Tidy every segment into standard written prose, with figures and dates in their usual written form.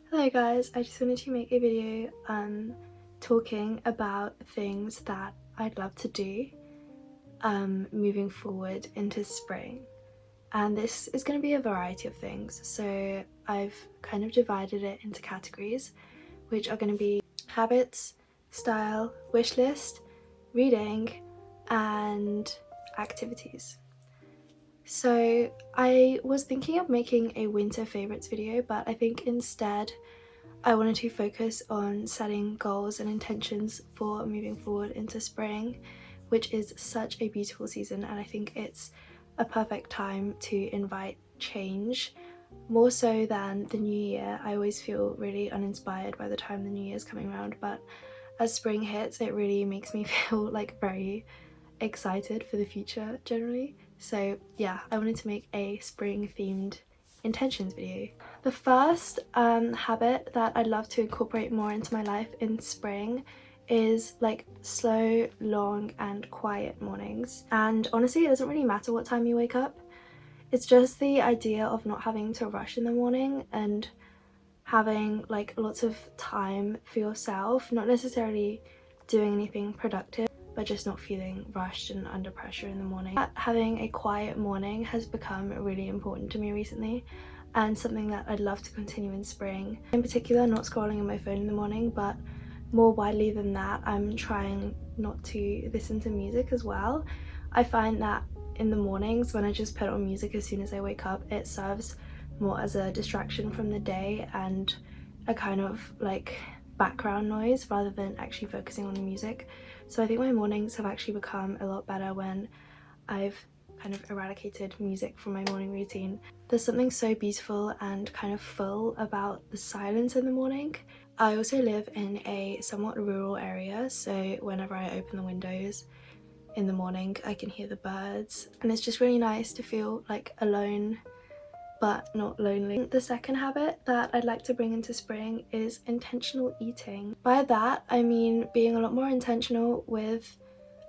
Hello guys, I just wanted to make a video talking about things that I'd love to do moving forward into spring. And this is going to be a variety of things, so I've kind of divided it into categories, which are going to be habits, style, wish list, reading, and activities. So I was thinking of making a winter favorites video, but I think instead I wanted to focus on setting goals and intentions for moving forward into spring, which is such a beautiful season, and I think it's a perfect time to invite change. More so than the new year, I always feel really uninspired by the time the new year is coming around, but as spring hits it really makes me feel like very excited for the future generally. So yeah, I wanted to make a spring themed intentions video. The first habit that I'd love to incorporate more into my life in spring is like slow, long and quiet mornings. And honestly, it doesn't really matter what time you wake up. It's just the idea of not having to rush in the morning and having like lots of time for yourself, not necessarily doing anything productive, but just not feeling rushed and under pressure in the morning. Having a quiet morning has become really important to me recently, and something that I'd love to continue in spring. In particular, not scrolling on my phone in the morning, but more widely than that, I'm trying not to listen to music as well. I find that in the mornings when I just put on music as soon as I wake up, it serves more as a distraction from the day and a kind of like background noise rather than actually focusing on the music. So I think my mornings have actually become a lot better when I've kind of eradicated music from my morning routine. There's something so beautiful and kind of full about the silence in the morning. I also live in a somewhat rural area, so whenever I open the windows in the morning I can hear the birds, and it's just really nice to feel like alone but not lonely. The second habit that I'd like to bring into spring is intentional eating. By that I mean being a lot more intentional with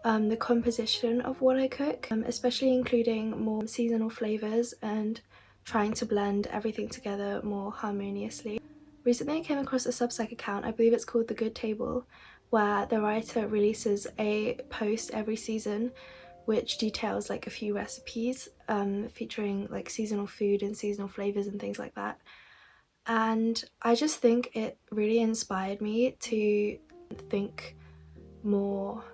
the composition of what I cook, especially including more seasonal flavours and trying to blend everything together more harmoniously. Recently I came across a Substack account, I believe it's called The Good Table, where the writer releases a post every season which details like a few recipes featuring like seasonal food and seasonal flavours and things like that. And I just think it really inspired me to think more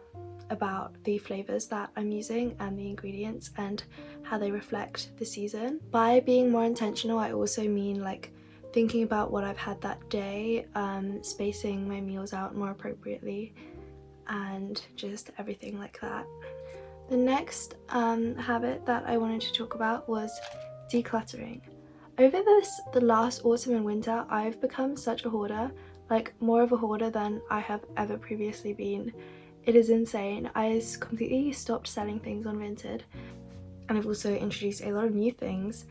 about the flavours that I'm using and the ingredients and how they reflect the season. By being more intentional, I also mean like thinking about what I've had that day, spacing my meals out more appropriately, and just everything like that. The next habit that I wanted to talk about was decluttering. Over the last autumn and winter, I've become such a hoarder, like more of a hoarder than I have ever previously been. It is insane. I completely stopped selling things on Vinted, and I've also introduced a lot of new things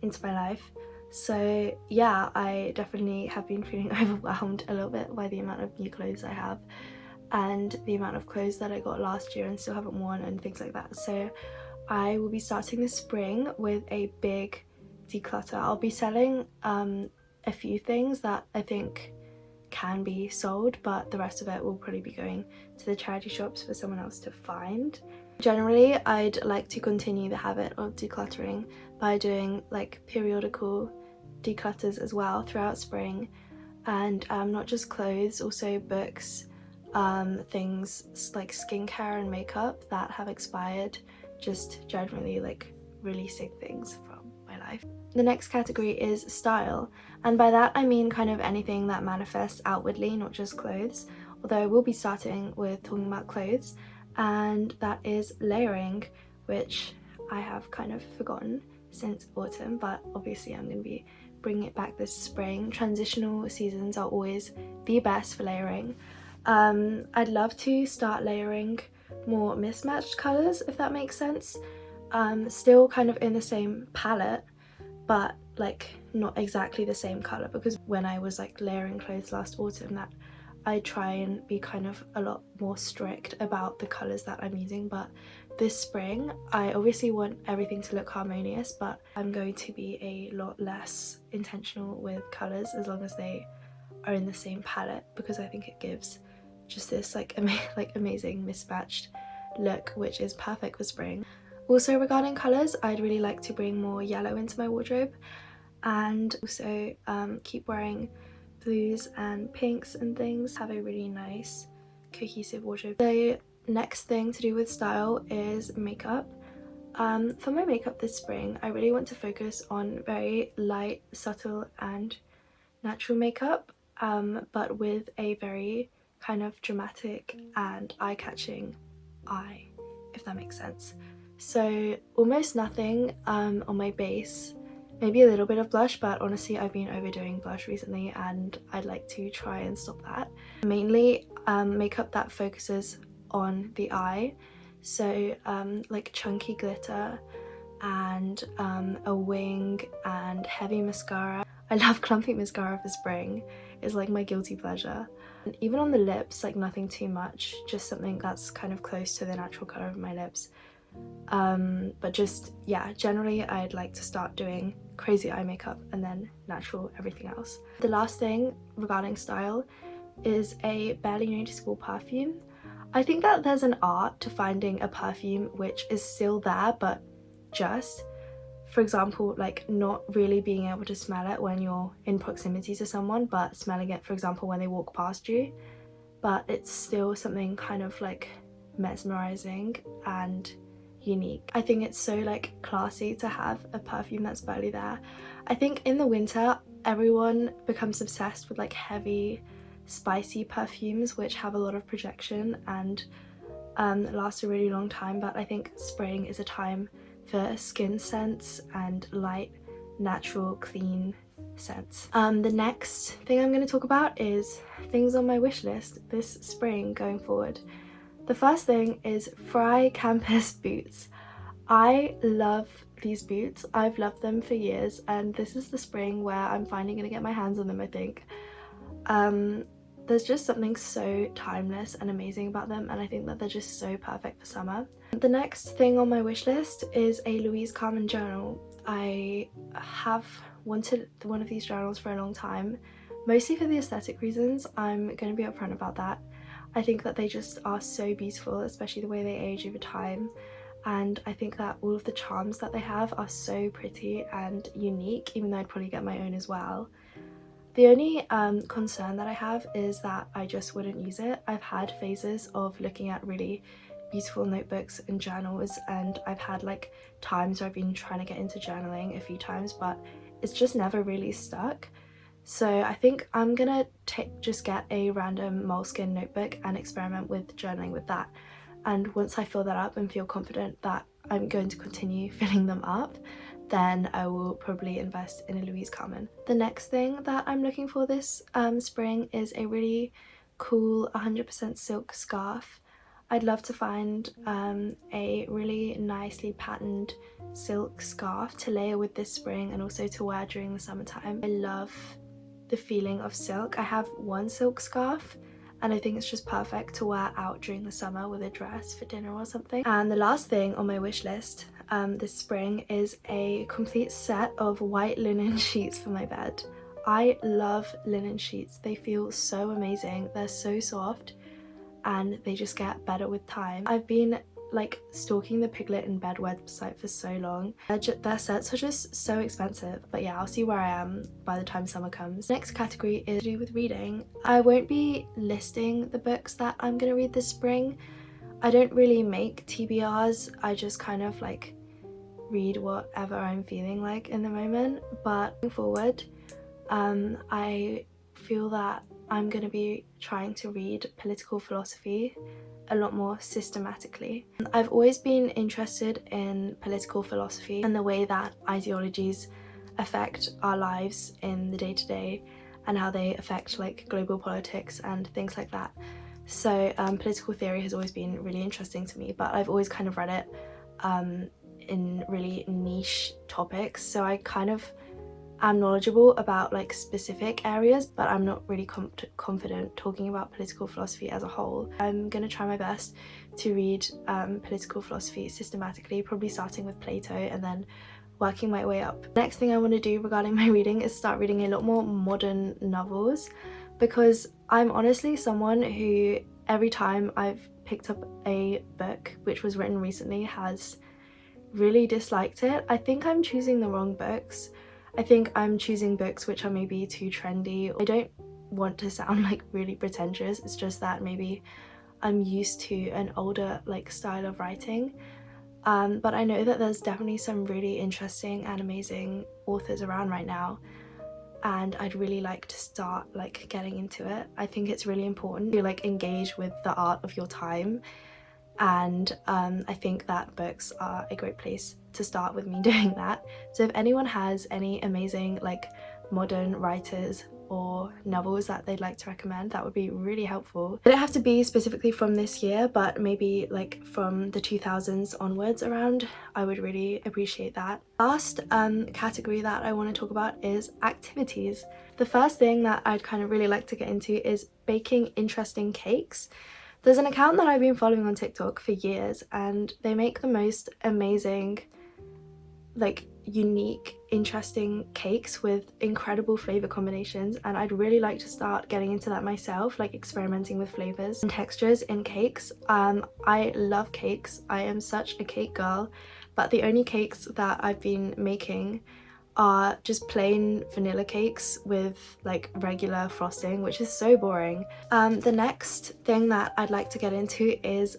into my life. So yeah, I definitely have been feeling overwhelmed a little bit by the amount of new clothes I have and the amount of clothes that I got last year and still haven't worn and things like that. So I will be starting this spring with a big declutter. I'll be selling a few things that I think can be sold, but the rest of it will probably be going to the charity shops for someone else to find. Generally, I'd like to continue the habit of decluttering by doing like periodical declutters as well throughout spring, and not just clothes, also books, things like skincare and makeup that have expired, just generally like releasing things from my life. The next category is style, and by that I mean kind of anything that manifests outwardly, not just clothes, although I will be starting with talking about clothes, and that is layering, which I have kind of forgotten since autumn, but obviously I'm going to be bringing it back this spring. Transitional seasons are always the best for layering. I'd love to start layering more mismatched colours, if that makes sense. Still kind of in the same palette, but like not exactly the same colour, because when I was like layering clothes last autumn, that I try and be kind of a lot more strict about the colours that I'm using, but this spring I obviously want everything to look harmonious, but I'm going to be a lot less intentional with colours as long as they are in the same palette, because I think it gives just this like amazing mismatched look, which is perfect for spring. Also regarding colours, I'd really like to bring more yellow into my wardrobe, and also keep wearing blues and pinks and things, have a really nice cohesive wardrobe. The next thing to do with style is makeup. For my makeup this spring, I really want to focus on very light, subtle and natural makeup, but with a very kind of dramatic and eye-catching eye, if that makes sense. So almost nothing on my base, maybe a little bit of blush, but honestly I've been overdoing blush recently and I'd like to try and stop that. Mainly makeup that focuses on the eye, so like chunky glitter and a wing and heavy mascara. I love clumpy mascara for spring, it's like my guilty pleasure. And even on the lips, like nothing too much, just something that's kind of close to the natural colour of my lips. But just, yeah, generally I'd like to start doing crazy eye makeup and then natural everything else. The last thing regarding style is a barely noticeable perfume. I think that there's an art to finding a perfume which is still there, but just, for example, like not really being able to smell it when you're in proximity to someone, but smelling it, for example, when they walk past you, but it's still something kind of like mesmerizing and unique. I think it's so like classy to have a perfume that's barely there. I think in the winter everyone becomes obsessed with like heavy spicy perfumes which have a lot of projection and last a really long time, but I think spring is a time for skin scents and light, natural, clean scents. The next thing I'm going to talk about is things on my wish list this spring going forward. The first thing is Fry Campus boots. I love these boots. I've loved them for years and this is the spring where I'm finally going to get my hands on them, I think. There's just something so timeless and amazing about them, and I think that they're just so perfect for summer. The next thing on my wish list is a Louise Carmen journal. I have wanted one of these journals for a long time, mostly for the aesthetic reasons. I'm going to be upfront about that. I think that they just are so beautiful, especially the way they age over time, and I think that all of the charms that they have are so pretty and unique, even though I'd probably get my own as well. The only concern that I have is that I just wouldn't use it. I've had phases of looking at really beautiful notebooks and journals, and I've had like times where I've been trying to get into journaling a few times, but it's just never really stuck. So I think I'm gonna just get a random moleskin notebook and experiment with journaling with that. And once I fill that up and feel confident that I'm going to continue filling them up, then I will probably invest in a Louise Carmen. The next thing that I'm looking for this spring is a really cool 100% silk scarf. I'd love to find a really nicely patterned silk scarf to layer with this spring and also to wear during the summertime. I love the feeling of silk. I have one silk scarf and I think it's just perfect to wear out during the summer with a dress for dinner or something. And the last thing on my wish list this spring is a complete set of white linen sheets for my bed. I love linen sheets. They feel so amazing. They're so soft and they just get better with time. I've been like stalking the Piglet in Bed website for so long. Their sets are just so expensive, but yeah, I'll see where I am by the time summer comes. Next category is to do with reading. I won't be listing the books that I'm gonna read this spring. I don't really make TBRs, I just kind of like read whatever I'm feeling like in the moment. But going forward, I feel that I'm going to be trying to read political philosophy a lot more systematically. I've always been interested in political philosophy and the way that ideologies affect our lives in the day-to-day and how they affect like global politics and things like that. So political theory has always been really interesting to me, but I've always kind of read it in really niche topics, so I kind of am knowledgeable about like specific areas, but I'm not really confident talking about political philosophy as a whole. I'm gonna try my best to read political philosophy systematically, probably starting with Plato and then working my way up. The next thing I want to do regarding my reading is start reading a lot more modern novels, because I'm honestly someone who every time I've picked up a book which was written recently has really disliked it. I think I'm choosing the wrong books. I think I'm choosing books which are maybe too trendy. I don't want to sound like really pretentious, it's just that maybe I'm used to an older like style of writing. But I know that there's definitely some really interesting and amazing authors around right now, and I'd really like to start like getting into it. I think it's really important to like engage with the art of your time, and I think that books are a great place to start with me doing that. So if anyone has any amazing like modern writers or novels that they'd like to recommend, that would be really helpful. It don't have to be specifically from this year, but maybe like from the 2000s onwards around. I would really appreciate that. Last category that I want to talk about is activities. The first thing that I'd kind of really like to get into is baking interesting cakes. There's an account that I've been following on TikTok for years, and they make the most amazing, like unique, interesting cakes with incredible flavor combinations, and I'd really like to start getting into that myself, like experimenting with flavors and textures in cakes. I love cakes. I am such a cake girl, but the only cakes that I've been making are just plain vanilla cakes with like regular frosting, which is so boring. The next thing that I'd like to get into is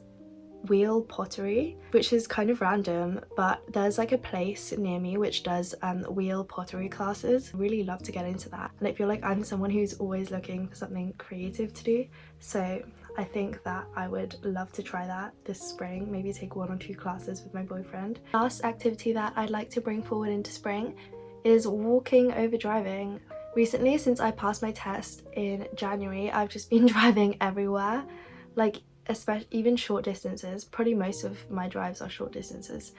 wheel pottery, which is kind of random, but there's like a place near me which does wheel pottery classes. I really love to get into that, and I feel like I'm someone who's always looking for something creative to do, so I think that I would love to try that this spring, maybe take 1 or 2 classes with my boyfriend. Last activity that I'd like to bring forward into spring is walking over driving. Recently, since I passed my test in January, I've just been driving everywhere, like especially even short distances. Probably most of my drives are short distances.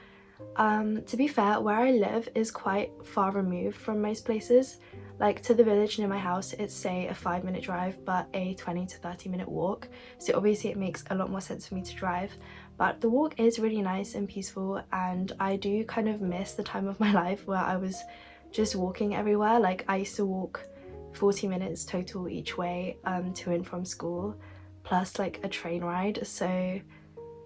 To be fair, where I live is quite far removed from most places. Like to the village near my house, it's say a 5-minute drive, but a 20 to 30-minute walk. So obviously it makes a lot more sense for me to drive. But the walk is really nice and peaceful, and I do kind of miss the time of my life where I was just walking everywhere. Like I used to walk 40 minutes total each way to and from school, plus like a train ride. So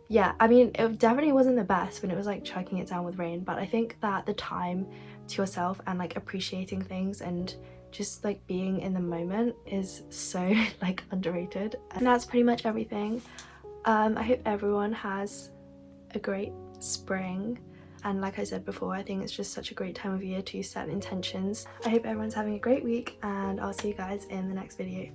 yeah, I mean, it definitely wasn't the best when it was like chucking it down with rain, but I think that the time to yourself and like appreciating things and just like being in the moment is so like underrated. And that's pretty much everything. I hope everyone has a great spring, and like I said before, I think it's just such a great time of year to set intentions. I hope everyone's having a great week, and I'll see you guys in the next video.